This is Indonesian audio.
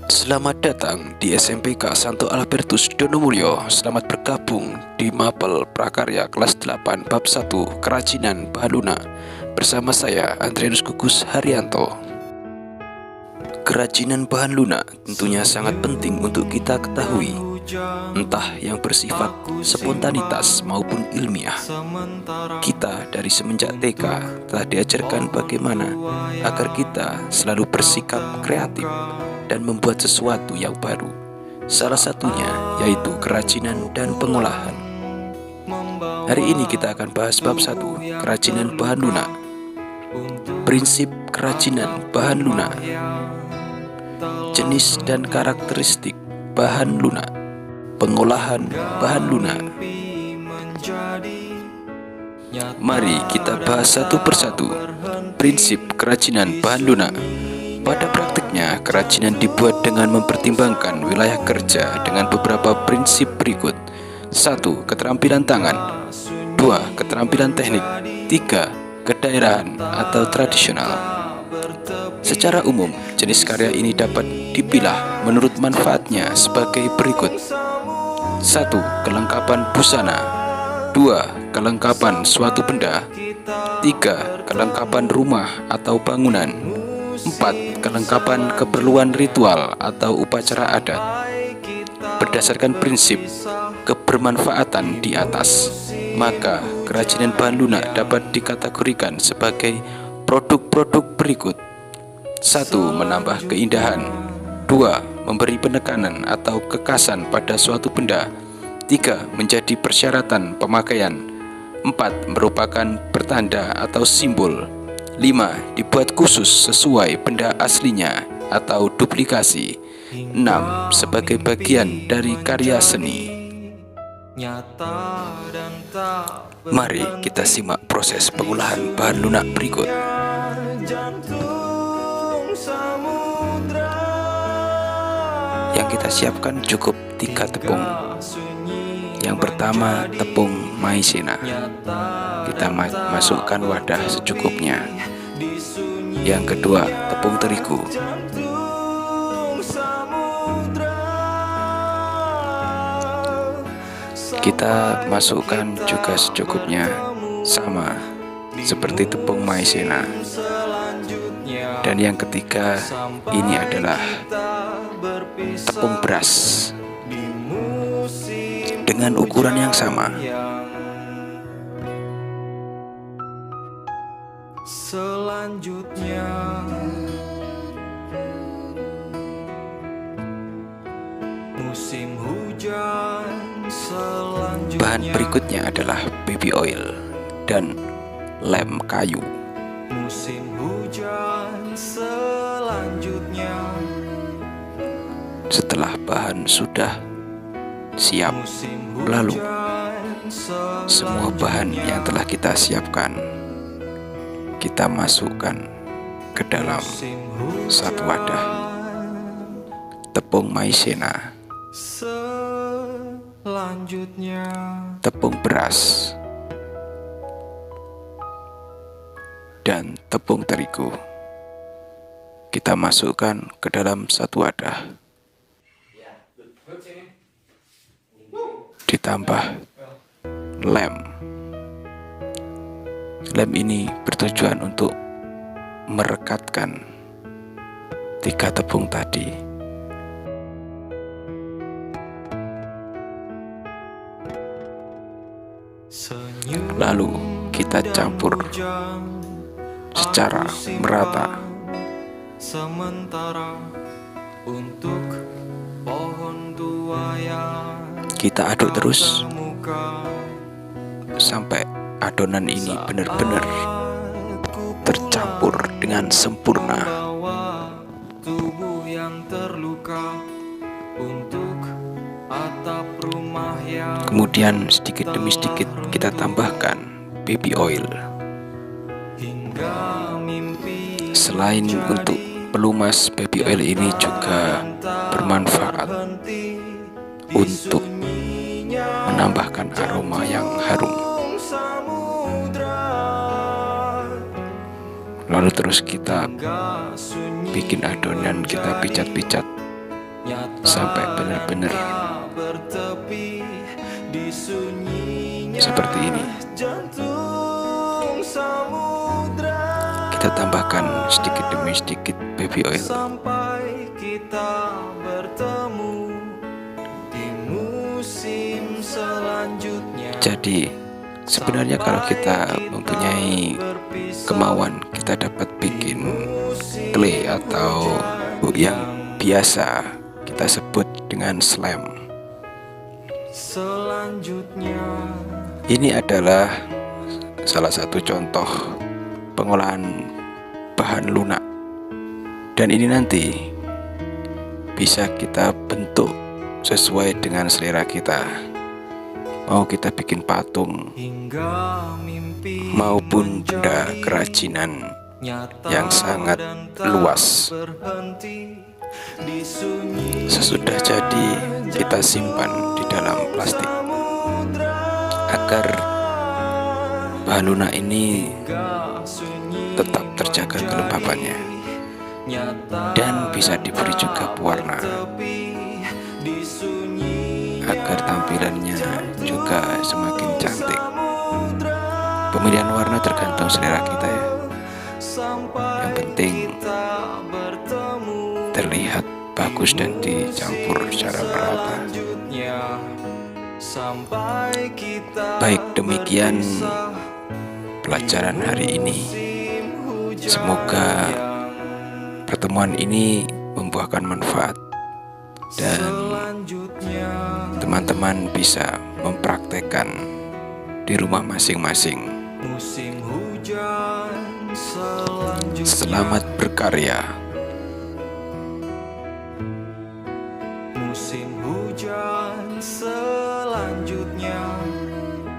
Selamat datang di SMPK Santo Albertus Donomulyo. Selamat bergabung di Mapel Prakarya kelas 8 bab 1 Kerajinan Bahan Lunak bersama saya Andrianus Gugus Haryanto. Kerajinan bahan lunak tentunya sangat penting untuk kita ketahui, entah yang bersifat spontanitas maupun ilmiah. Kita dari semenjak TK telah diajarkan bagaimana agar kita selalu bersikap kreatif dan membuat sesuatu yang baru. Salah satunya yaitu kerajinan dan pengolahan. Hari ini kita akan bahas bab 1, kerajinan bahan lunak. Prinsip kerajinan bahan lunak. Jenis dan karakteristik bahan lunak. Pengolahan bahan lunak. Mari kita bahas satu persatu. Prinsip kerajinan bahan lunak. Pada praktiknya, kerajinan dibuat dengan mempertimbangkan wilayah kerja dengan beberapa prinsip berikut. 1. Keterampilan tangan. 2. Keterampilan teknik. 3. Kedaerahan atau tradisional. Secara umum, jenis karya ini dapat dipilah menurut manfaatnya sebagai berikut. 1. Kelengkapan busana. 2. Kelengkapan suatu benda. 3. Kelengkapan rumah atau bangunan. 4. Kelengkapan keperluan ritual atau upacara adat. Berdasarkan prinsip kebermanfaatan di atas, maka kerajinan bahan lunak dapat dikategorikan sebagai produk-produk berikut. 1. Menambah keindahan. 2. Memberi penekanan atau kekasan pada suatu benda. 3. Menjadi persyaratan pemakaian. 4. Merupakan pertanda atau simbol. 5. Dibuat khusus sesuai benda aslinya atau duplikasi. 6. Sebagai bagian dari karya seni. Mari kita simak proses pengolahan bahan lunak berikut. Yang kita siapkan cukup 3 tepung. Yang pertama, tepung maizena. Kita masukkan wadah secukupnya. Yang kedua, tepung terigu. Kita masukkan juga secukupnya, sama seperti tepung maizena. Dan yang ketiga, ini adalah tepung beras dengan ukuran yang sama. Selanjutnya, musim hujan. Bahan berikutnya adalah baby oil dan lem kayu. Musim hujan selanjutnya. Setelah bahan sudah siap, lalu semua bahan yang telah kita siapkan kita masukkan ke dalam satu wadah. Tepung maizena, selanjutnya tepung beras, dan tepung terigu kita masukkan ke dalam satu wadah. Ditambah lem. Lem ini bertujuan untuk merekatkan 3 tepung tadi. Lalu kita campur secara merata. Sementara untuk pohon tua yang kita aduk terus sampai adonan ini benar-benar tercampur dengan sempurna. Tubuh yang terluka untuk atap rumah yang. Kemudian sedikit demi sedikit kita tambahkan baby oil. Selain untuk pelumas, baby oil ini juga bermanfaat untuk menambahkan aroma yang harum. Lalu terus kita bikin adonan, kita picat-picat sampai benar-benar bertepi di sunyinya seperti ini. jantung samudra, Kita tambahkan sedikit demi sedikit baby oil. sampai kita bertemu di musim selanjutnya. Jadi sebenarnya kalau kita mempunyai kemauan, kita dapat bikin clay atau yang biasa kita sebut dengan slime. Selanjutnya Ini adalah salah satu contoh pengolahan bahan lunak, dan ini nanti bisa kita bentuk sesuai dengan selera kita. Mau kita bikin patung hingga mimpi maupun benda kerajinan nyata yang sangat dan tak luas. berhenti di sunyi Sesudah jadi, kita simpan di dalam plastik agar bahan lunak ini tetap terjaga kelembabannya dan bisa diberi juga pewarna agar tampilannya juga semakin cantik. Pemilihan warna tergantung selera kita ya. Yang penting terlihat bagus dan dicampur secara merata. Baik, demikian pelajaran hari ini. Semoga pertemuan ini membuahkan manfaat dan teman-teman bisa mempraktekkan di rumah masing-masing. musim hujan selanjutnya. Selamat berkarya. Musim hujan selanjutnya